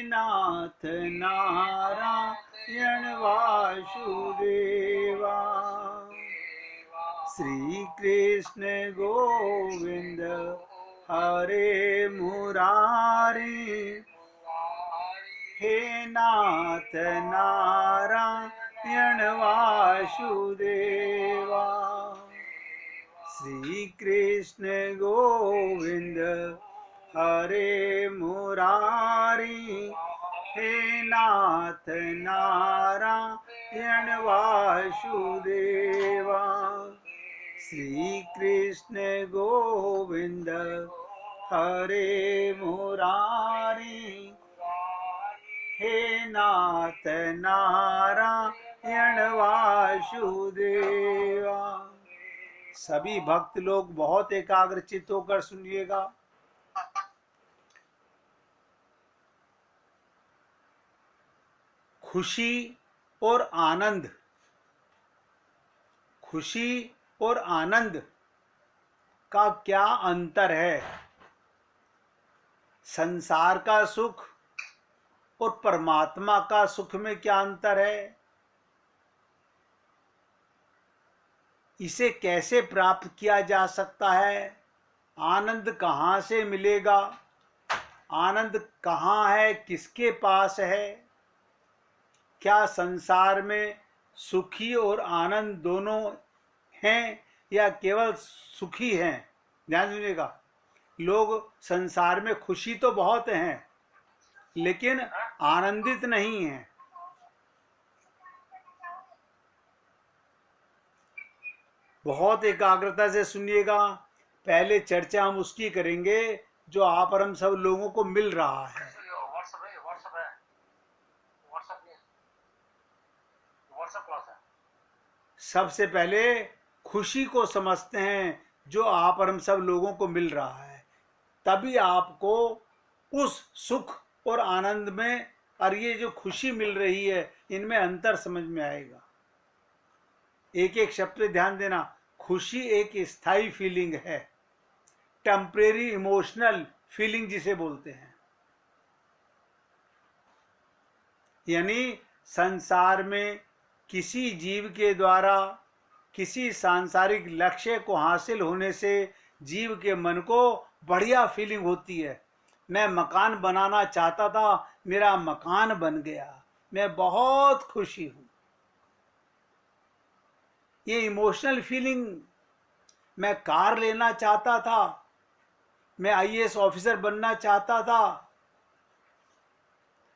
नाथ नारायण वासुदेवा। श्री कृष्ण गोविंद हरे मुरारी, हे नाथ नारायण वासुदेवा। श्री कृष्ण गोविंद हरे मुरारी, हे नाथ नारायण वासुदेवा। श्री कृष्ण गोविंद हरे मुरारी, हे नाथ नारायण वासुदेवा। सभी भक्त लोग बहुत एकाग्रचित्त होकर सुनिएगा। खुशी और आनंद, खुशी और आनंद का क्या अंतर है? संसार का सुख और परमात्मा का सुख में क्या अंतर है? इसे कैसे प्राप्त किया जा सकता है? आनंद कहाँ से मिलेगा? आनंद कहाँ है? किसके पास है? क्या संसार में सुखी और आनंद दोनों हैं या केवल सुखी हैं? ध्यान दीजिएगा, लोग संसार में खुशी तो बहुत हैं लेकिन आनंदित नहीं हैं। बहुत एकाग्रता से सुनिएगा। पहले चर्चा हम उसकी करेंगे जो आप और हम सब लोगों को मिल रहा है। सबसे पहले खुशी को समझते हैं जो आप और हम सब लोगों को मिल रहा है, तभी आपको उस सुख और आनंद में और ये जो खुशी मिल रही है इनमें अंतर समझ में आएगा। एक एक शब्द पे ध्यान देना। खुशी एक स्थायी फीलिंग है, टेम्परेरी इमोशनल फीलिंग जिसे बोलते हैं। यानी संसार में किसी जीव के द्वारा किसी सांसारिक लक्ष्य को हासिल होने से जीव के मन को बढ़िया फीलिंग होती है। मैं मकान बनाना चाहता था, मेरा मकान बन गया, मैं बहुत खुशी हूं। ये इमोशनल फीलिंग। मैं कार लेना चाहता था, मैं आईएएस ऑफिसर बनना चाहता था,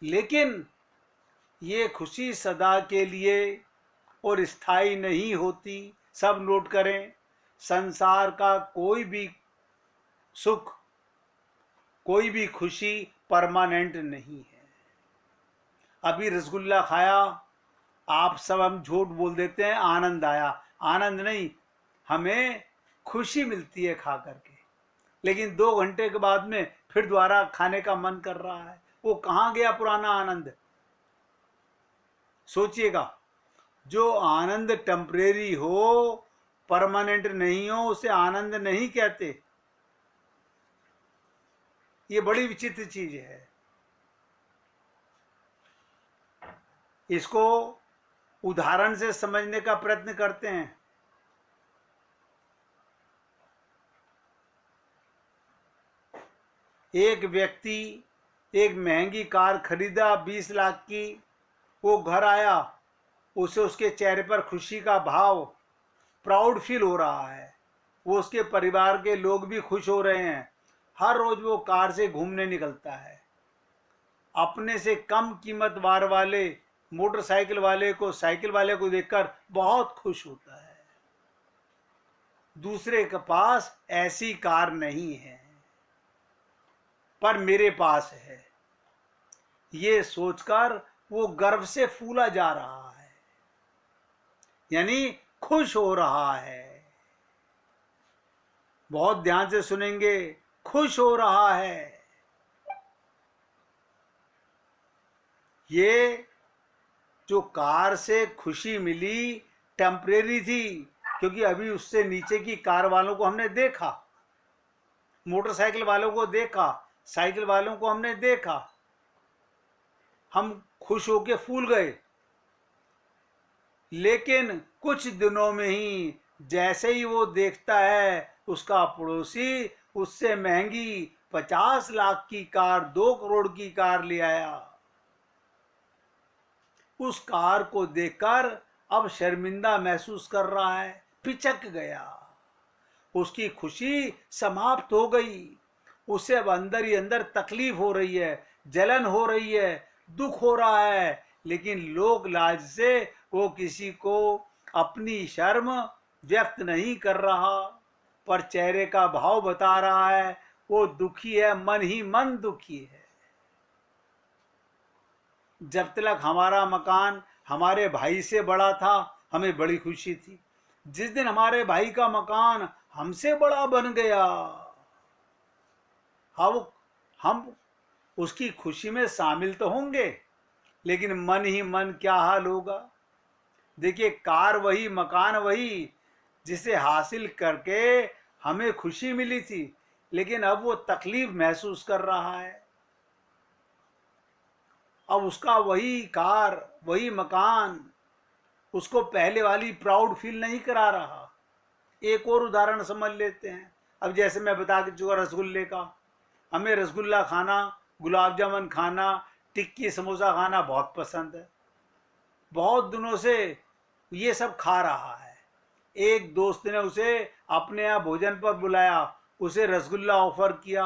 लेकिन ये खुशी सदा के लिए और स्थायी नहीं होती। सब नोट करें, संसार का कोई भी सुख, कोई भी खुशी परमानेंट नहीं है। अभी रसगुल्ला खाया, आप सब हम झूठ बोल देते हैं आनंद आया। आनंद नहीं, हमें खुशी मिलती है खा करके, लेकिन 2 घंटे के बाद में फिर दोबारा खाने का मन कर रहा है। वो कहाँ गया पुराना आनंद? सोचिएगा, जो आनंद टेम्परेरी हो, परमानेंट नहीं हो, उसे आनंद नहीं कहते। ये बड़ी विचित्र चीज है। इसको उदाहरण से समझने का प्रयत्न करते हैं। एक व्यक्ति एक महंगी कार खरीदा 20 लाख की, वो घर आया, उसे उसके चेहरे पर खुशी का भाव, प्राउड फील हो रहा है। वो उसके परिवार के लोग भी खुश हो रहे हैं। हर रोज वो कार से घूमने निकलता है। अपने से कम कीमत वाले मोटरसाइकिल वाले को, साइकिल वाले को देखकर बहुत खुश होता है। दूसरे के पास ऐसी कार नहीं है पर मेरे पास है, ये सोचकर वो गर्व से फूला जा रहा है, यानी खुश हो रहा है। बहुत ध्यान से सुनेंगे, खुश हो रहा है। ये जो कार से खुशी मिली टेम्परेरी थी, क्योंकि अभी उससे नीचे की कार वालों को हमने देखा, मोटरसाइकिल वालों को देखा, साइकिल वालों को हमने देखा। हम खुश होके फूल गए, लेकिन कुछ दिनों में ही जैसे ही वो देखता है उसका पड़ोसी उससे महंगी 50 लाख की कार, 2 करोड़ की कार ले आया, उस कार को देखकर अब शर्मिंदा महसूस कर रहा है, पिचक गया, उसकी खुशी समाप्त हो गई। उसे अब अंदर ही अंदर तकलीफ हो रही है, जलन हो रही है, दुख हो रहा है, लेकिन लोक लाज से वो किसी को अपनी शर्म व्यक्त नहीं कर रहा, पर चेहरे का भाव बता रहा है वो दुखी है, मन ही मन दुखी है। जब तक हमारा मकान हमारे भाई से बड़ा था हमें बड़ी खुशी थी, जिस दिन हमारे भाई का मकान हमसे बड़ा बन गया हम उसकी खुशी में शामिल तो होंगे, लेकिन मन ही मन क्या हाल होगा। देखिए, कार वही, मकान वही, जिसे हासिल करके हमें खुशी मिली थी, लेकिन अब वो तकलीफ महसूस कर रहा है। अब उसका वही कार, वही मकान उसको पहले वाली प्राउड फील नहीं करा रहा। एक और उदाहरण समझ लेते हैं। अब जैसे मैं बता के चुका रसगुल्ले का, हमें रसगुल्ला खाना, गुलाब जामुन खाना, टिक्की समोसा खाना बहुत पसंद है, बहुत दिनों से ये सब खा रहा है। एक दोस्त ने उसे अपने यहाँ भोजन पर बुलाया, उसे रसगुल्ला ऑफर किया,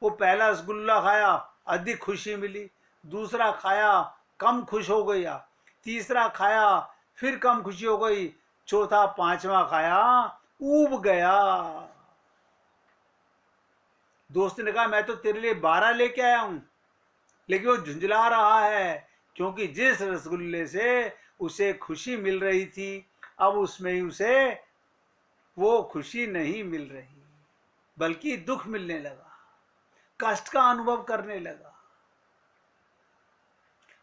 वो पहला रसगुल्ला खाया, अधिक खुशी मिली, दूसरा खाया, कम खुश हो गया, तीसरा खाया, फिर कम खुशी हो गई, चौथा पांचवा खाया, ऊब गया। दोस्त ने कहा मैं तो तेरे लिए 12 लेके आया हूं, लेकिन वो झुंझला रहा है, क्योंकि जिस रसगुल्ले से उसे खुशी मिल रही थी अब उसमें ही उसे वो खुशी नहीं मिल रही, बल्कि दुख मिलने लगा, कष्ट का अनुभव करने लगा।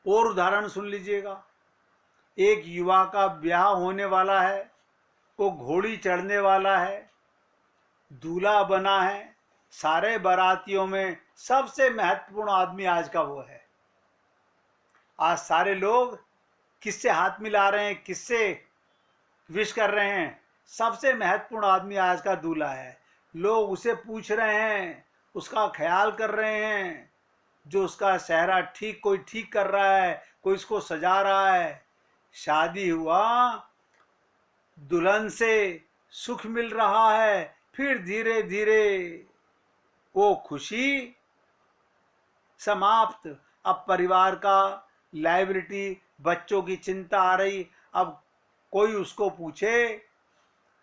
और उदाहरण सुन लीजिएगा। एक युवा का ब्याह होने वाला है, वो घोड़ी चढ़ने वाला है, दूल्हा बना है, सारे बारातियों में सबसे महत्वपूर्ण आदमी आज का वो है। आज सारे लोग किससे हाथ मिला रहे हैं, किससे विश कर रहे हैं? सबसे महत्वपूर्ण आदमी आज का दूल्हा है। लोग उसे पूछ रहे हैं, उसका ख्याल कर रहे हैं, जो उसका सेहरा कोई ठीक कर रहा है, कोई इसको सजा रहा है। शादी हुआ, दुल्हन से सुख मिल रहा है, फिर धीरे धीरे वो खुशी समाप्त। अब परिवार का लायबिलिटी, बच्चों की चिंता आ रही। अब कोई उसको पूछे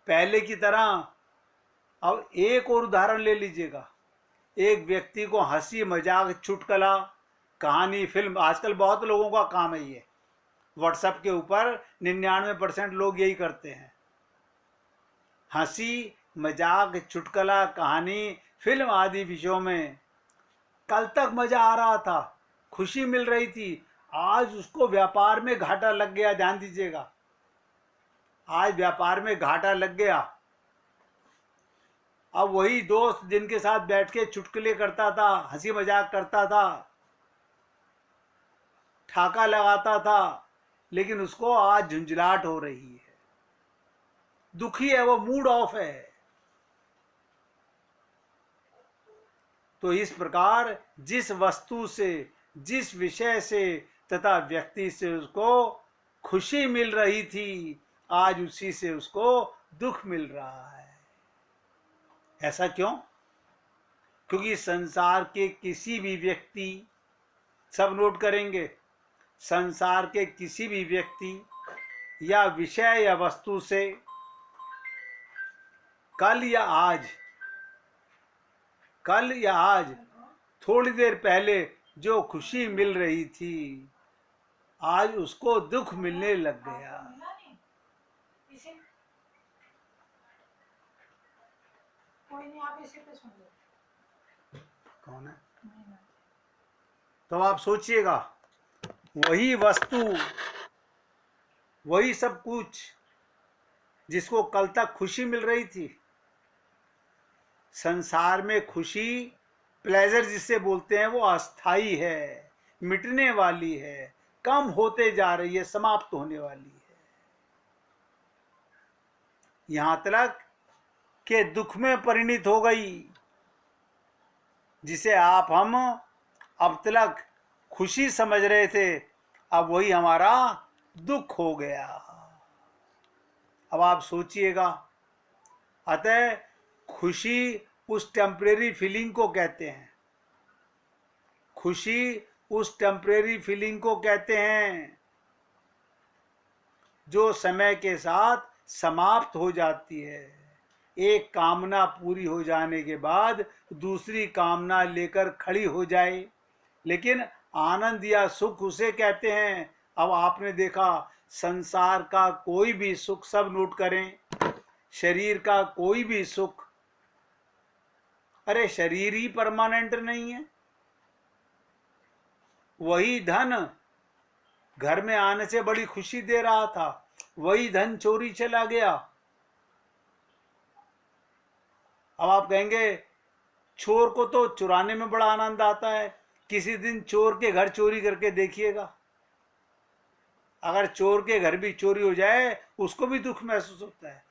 पहले की तरह। अब एक और उदाहरण ले लीजिएगा। एक व्यक्ति को हंसी मजाक, चुटकुला, कहानी, फिल्म, आजकल बहुत लोगों का काम है ये। व्हाट्सएप के ऊपर 99% लोग यही करते हैं। हंसी मजाक, चुटकुला, कहानी, फिल्म आदि विषयों में कल तक मजा आ रहा था, खुशी मिल रही थी, आज उसको व्यापार में घाटा लग गया। ध्यान दीजिएगा, आज व्यापार में घाटा लग गया। अब वही दोस्त जिनके साथ बैठ के चुटकुले करता था, हंसी मजाक करता था, ठाका लगाता था, लेकिन उसको आज झुंझलाहट हो रही है, दुखी है, वो मूड ऑफ है। तो इस प्रकार जिस वस्तु से, जिस विषय से तथा व्यक्ति से उसको खुशी मिल रही थी, आज उसी से उसको दुख मिल रहा है। ऐसा क्यों? क्योंकि संसार के किसी भी व्यक्ति, सब नोट करेंगे, संसार के किसी भी व्यक्ति या विषय या वस्तु से कल या आज थोड़ी देर पहले जो खुशी मिल रही थी, आज उसको दुख मिलने लग गया। कौन है? तो आप सोचिएगा, वही वस्तु, वही सब कुछ जिसको कल तक खुशी मिल रही थी। संसार में खुशी, प्लेजर जिससे बोलते हैं, वो अस्थाई है, मिटने वाली है, कम होते जा रही है, समाप्त होने वाली है। यहां तक के दुख में परिणित हो गई, जिसे हम अब तक खुशी समझ रहे थे, अब वही हमारा दुख हो गया। अब आप सोचिएगा, अतः खुशी उस टेम्परेरी फीलिंग को कहते हैं, खुशी उस टेम्परेरी फीलिंग को कहते हैं जो समय के साथ समाप्त हो जाती है। एक कामना पूरी हो जाने के बाद दूसरी कामना लेकर खड़ी हो जाए, लेकिन आनंद या सुख उसे कहते हैं। अब आपने देखा, संसार का कोई भी सुख, सब नोट करें, शरीर का कोई भी सुख, अरे शरीर ही परमानेंट नहीं है। वही धन घर में आने से बड़ी खुशी दे रहा था, वही धन चोरी चला गया। अब आप कहेंगे चोर को तो चुराने में बड़ा आनंद आता है, किसी दिन चोर के घर चोरी करके देखिएगा, अगर चोर के घर भी चोरी हो जाए उसको भी दुख महसूस होता है।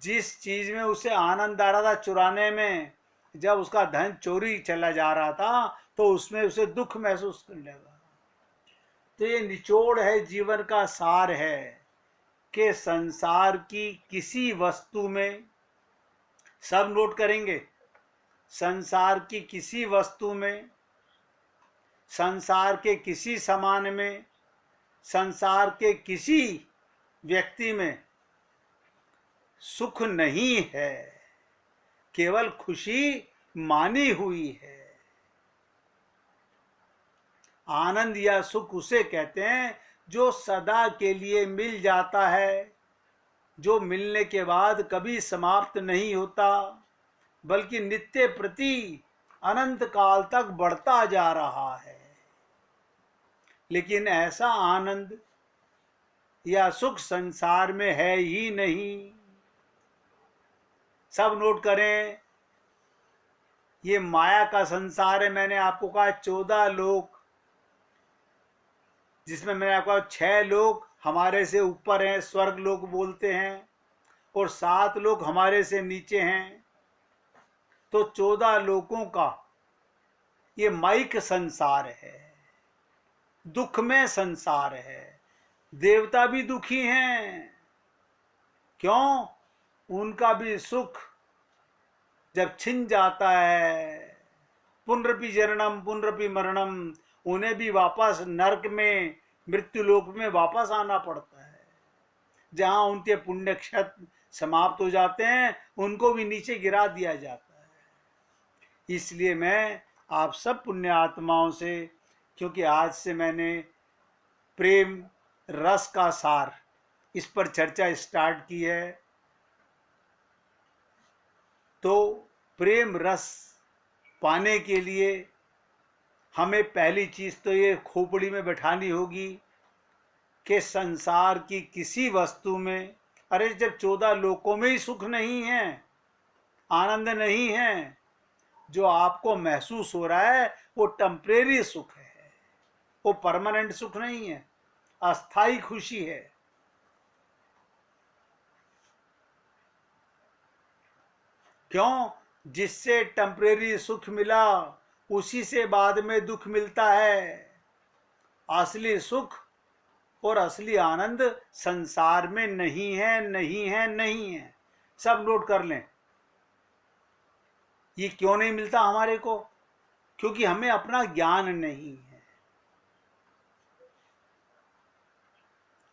जिस चीज में उसे आनंद आ रहा था चुराने में, जब उसका धन चोरी चला जा रहा था तो उसमें उसे दुख महसूस करने लगा। तो ये निचोड़ है, जीवन का सार है कि संसार की किसी वस्तु में, सब नोट करेंगे, संसार की किसी वस्तु में, संसार के किसी सामान में, संसार के किसी व्यक्ति में सुख नहीं है, केवल खुशी मानी हुई है। आनंद या सुख उसे कहते हैं जो सदा के लिए मिल जाता है, जो मिलने के बाद कभी समाप्त नहीं होता, बल्कि नित्य प्रति अनंत काल तक बढ़ता जा रहा है। लेकिन ऐसा आनंद या सुख संसार में है ही नहीं। सब नोट करें, ये माया का संसार है। मैंने आपको कहा 14 लोक, जिसमें मैंने आपको 6 लोक हमारे से ऊपर हैं, स्वर्ग लोक बोलते हैं, और 7 लोक हमारे से नीचे हैं। तो 14 लोकों का ये माइक संसार है, दुख में संसार है। देवता भी दुखी हैं, क्यों? उनका भी सुख जब छिन जाता है, पुनरपि जननम पुनरपि मरणम, उन्हें भी वापस नरक में, मृत्यु लोक में वापस आना पड़ता है, जहां उनके पुण्य क्षत्र समाप्त हो जाते हैं, उनको भी नीचे गिरा दिया जाता है। इसलिए मैं आप सब पुण्य आत्माओं से, क्योंकि आज से मैंने प्रेम रस का सार, इस पर चर्चा स्टार्ट की है, तो प्रेम रस पाने के लिए हमें पहली चीज तो ये खोपड़ी में बैठानी होगी कि संसार की किसी वस्तु में, अरे जब 14 लोकों में ही सुख नहीं है, आनंद नहीं है, जो आपको महसूस हो रहा है वो टेम्परेरी सुख है, वो परमानेंट सुख नहीं है, अस्थाई खुशी है। क्यों? जिससे टेम्परेरी सुख मिला उसी से बाद में दुख मिलता है। असली सुख और असली आनंद संसार में नहीं है, नहीं है, नहीं है। सब नोट कर लें। ये क्यों नहीं मिलता हमारे को? क्योंकि हमें अपना ज्ञान नहीं है,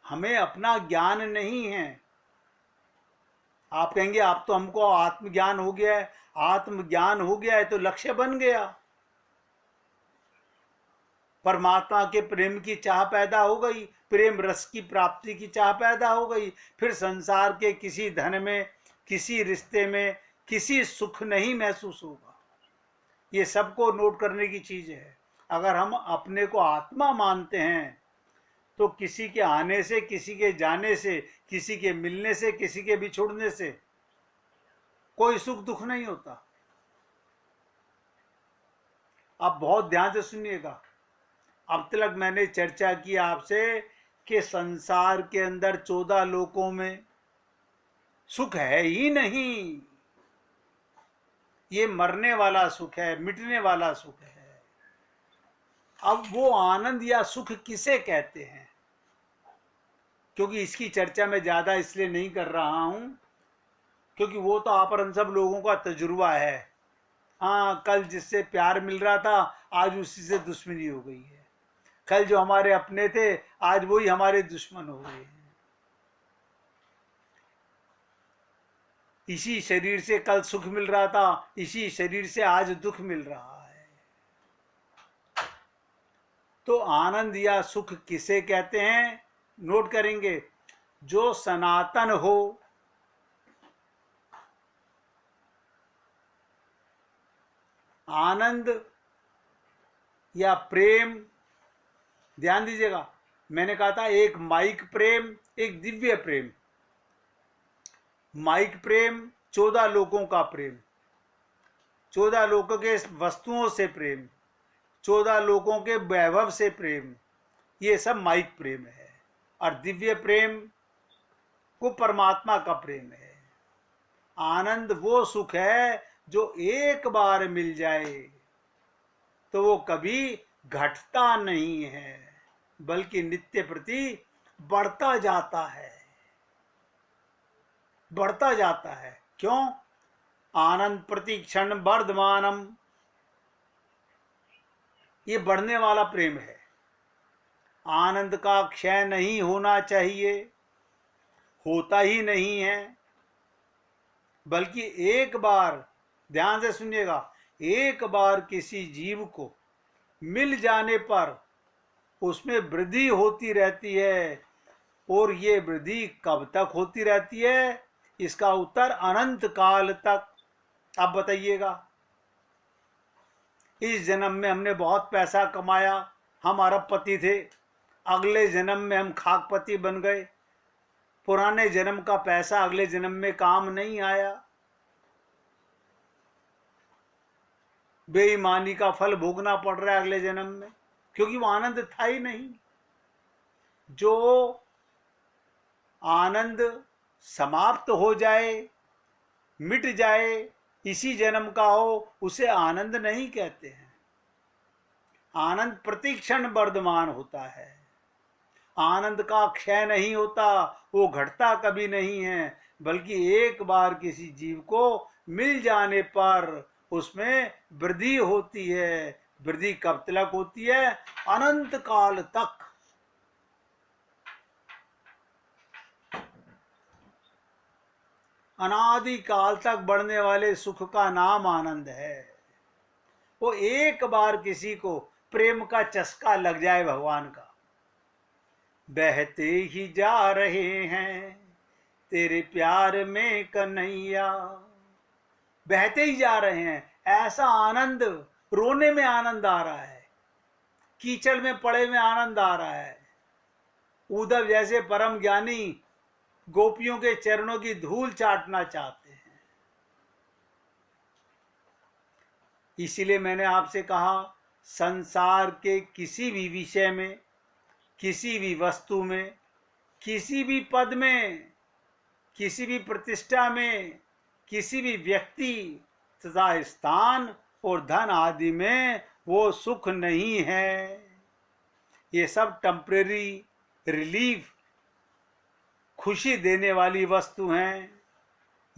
हमें अपना ज्ञान नहीं है। आप कहेंगे आप तो, हमको आत्मज्ञान हो गया है। आत्मज्ञान हो गया है तो लक्ष्य बन गया, परमात्मा के प्रेम की चाह पैदा हो गई, प्रेम रस की प्राप्ति की चाह पैदा हो गई। फिर संसार के किसी धन में, किसी रिश्ते में, किसी सुख नहीं महसूस होगा। ये सबको नोट करने की चीज है। अगर हम अपने को आत्मा मानते हैं तो किसी के आने से, किसी के जाने से, किसी के मिलने से, किसी के बिछुड़ने से कोई सुख दुख नहीं होता। अब बहुत ध्यान से सुनिएगा, अब तक मैंने चर्चा की आपसे कि संसार के अंदर 14 लोकों में सुख है ही नहीं। ये मरने वाला सुख है, मिटने वाला सुख है। अब वो आनंद या सुख किसे कहते हैं, क्योंकि इसकी चर्चा मैं ज्यादा इसलिए नहीं कर रहा हूं क्योंकि वो तो आप और हम सब लोगों का तजुर्बा है। हाँ, कल जिससे प्यार मिल रहा था आज उसी से दुश्मनी हो गई है। कल जो हमारे अपने थे आज वही हमारे दुश्मन हो गए हैं। इसी शरीर से कल सुख मिल रहा था, इसी शरीर से आज दुख मिल रहा है। तो आनंद या सुख किसे कहते हैं, नोट करेंगे, जो सनातन हो, आनंद या प्रेम। ध्यान दीजिएगा, मैंने कहा था एक माइक प्रेम, एक दिव्य प्रेम। माइक प्रेम 14 लोकों का प्रेम, 14 लोकों के वस्तुओं से प्रेम, 14 लोकों के वैभव से प्रेम, ये सब माइक प्रेम है। और दिव्य प्रेम वो परमात्मा का प्रेम है। आनंद वो सुख है जो एक बार मिल जाए तो वो कभी घटता नहीं है बल्कि नित्य प्रति बढ़ता जाता है, बढ़ता जाता है। क्यों? आनंद प्रति क्षण वर्धमानम, ये बढ़ने वाला प्रेम है। आनंद का क्षय नहीं होना चाहिए, होता ही नहीं है, बल्कि एक बार, ध्यान से सुनिएगा, एक बार किसी जीव को मिल जाने पर उसमें वृद्धि होती रहती है। और ये वृद्धि कब तक होती रहती है, इसका उत्तर अनंत काल तक। आप बताइएगा, इस जन्म में हमने बहुत पैसा कमाया, हम अरबपति थे, अगले जन्म में हम खाकपति बन गए, पुराने जन्म का पैसा अगले जन्म में काम नहीं आया, बेईमानी का फल भोगना पड़ रहा है अगले जन्म में, क्योंकि वो आनंद था ही नहीं। जो आनंद समाप्त हो जाए, मिट जाए, इसी जन्म का हो, उसे आनंद नहीं कहते हैं। आनंद प्रतिक्षण वर्धमान होता है। आनंद का क्षय नहीं होता, वो घटता कभी नहीं है, बल्कि एक बार किसी जीव को मिल जाने पर उसमें वृद्धि होती है। वृद्धि कब तक होती है? अनंत काल तक। अनादि काल तक बढ़ने वाले सुख का नाम आनंद है। वो एक बार किसी को प्रेम का चस्का लग जाए भगवान का, बहते ही जा रहे हैं तेरे प्यार में कन्हैया, बहते ही जा रहे हैं, ऐसा आनंद, रोने में आनंद आ रहा है, कीचड़ में पड़े में आनंद आ रहा है। उद्धव जैसे परम ज्ञानी गोपियों के चरणों की धूल चाटना चाहते हैं। इसीलिए मैंने आपसे कहा, संसार के किसी भी विषय में, किसी भी वस्तु में, किसी भी पद में, किसी भी प्रतिष्ठा में, किसी भी व्यक्ति तथा स्थान और धन आदि में वो सुख नहीं है। ये सब टेम्परेरी रिलीफ, खुशी देने वाली वस्तु हैं।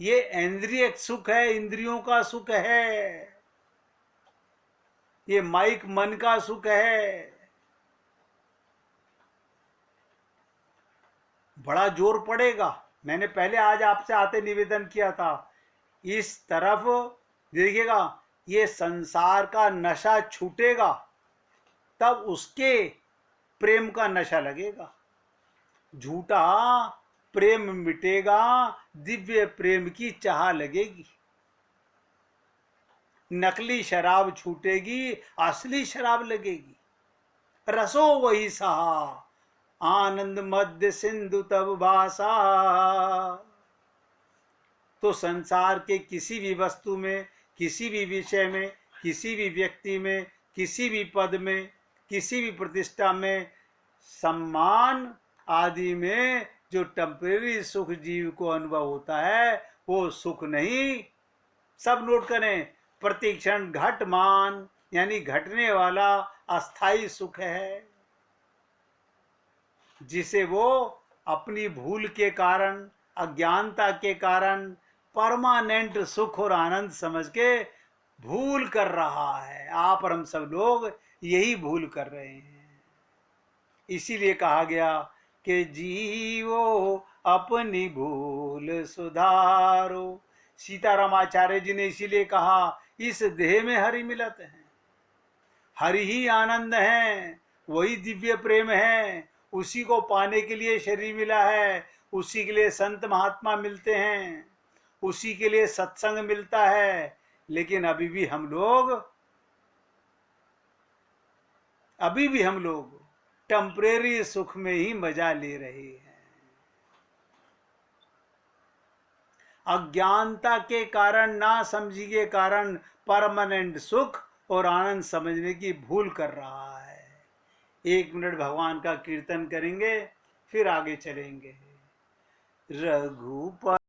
ये इंद्रिय सुख है, इंद्रियों का सुख है, ये माइक मन का सुख है। बड़ा जोर पड़ेगा, मैंने पहले आज आपसे आते निवेदन किया था, इस तरफ देखिएगा, ये संसार का नशा छूटेगा तब उसके प्रेम का नशा लगेगा। झूठा प्रेम मिटेगा, दिव्य प्रेम की चाह लगेगी। नकली शराब छूटेगी, असली शराब लगेगी। रसो वही सहा, आनंद मध्य सिंधु तब भाषा। तो संसार के किसी भी वस्तु में, किसी भी विषय में, किसी भी व्यक्ति में, किसी भी पद में, किसी भी प्रतिष्ठा में, सम्मान आदि में जो टेम्परेरी सुख जीव को अनुभव होता है वो सुख नहीं। सब नोट करें, प्रतिक्षण घटमान यानी घटने वाला अस्थाई सुख है, जिसे वो अपनी भूल के कारण, अज्ञानता के कारण परमानेंट सुख और आनंद समझ के भूल कर रहा है। आप और हम सब लोग यही भूल कर रहे हैं। इसीलिए कहा गया कि जीवो अपनी भूल सुधारो। सीताराम आचार्य जी ने इसीलिए कहा, इस देह में हरि मिलत है, हरि ही आनंद है, वही दिव्य प्रेम है, उसी को पाने के लिए शरीर मिला है, उसी के लिए संत महात्मा मिलते हैं, उसी के लिए सत्संग मिलता है। लेकिन अभी भी हम लोग टेम्परेरी सुख में ही मजा ले रहे हैं। अज्ञानता के कारण, ना समझी के कारण परमानेंट सुख और आनंद समझने की भूल कर रहा है। 1 मिनट भगवान का कीर्तन करेंगे, फिर आगे चलेंगे। रघुपति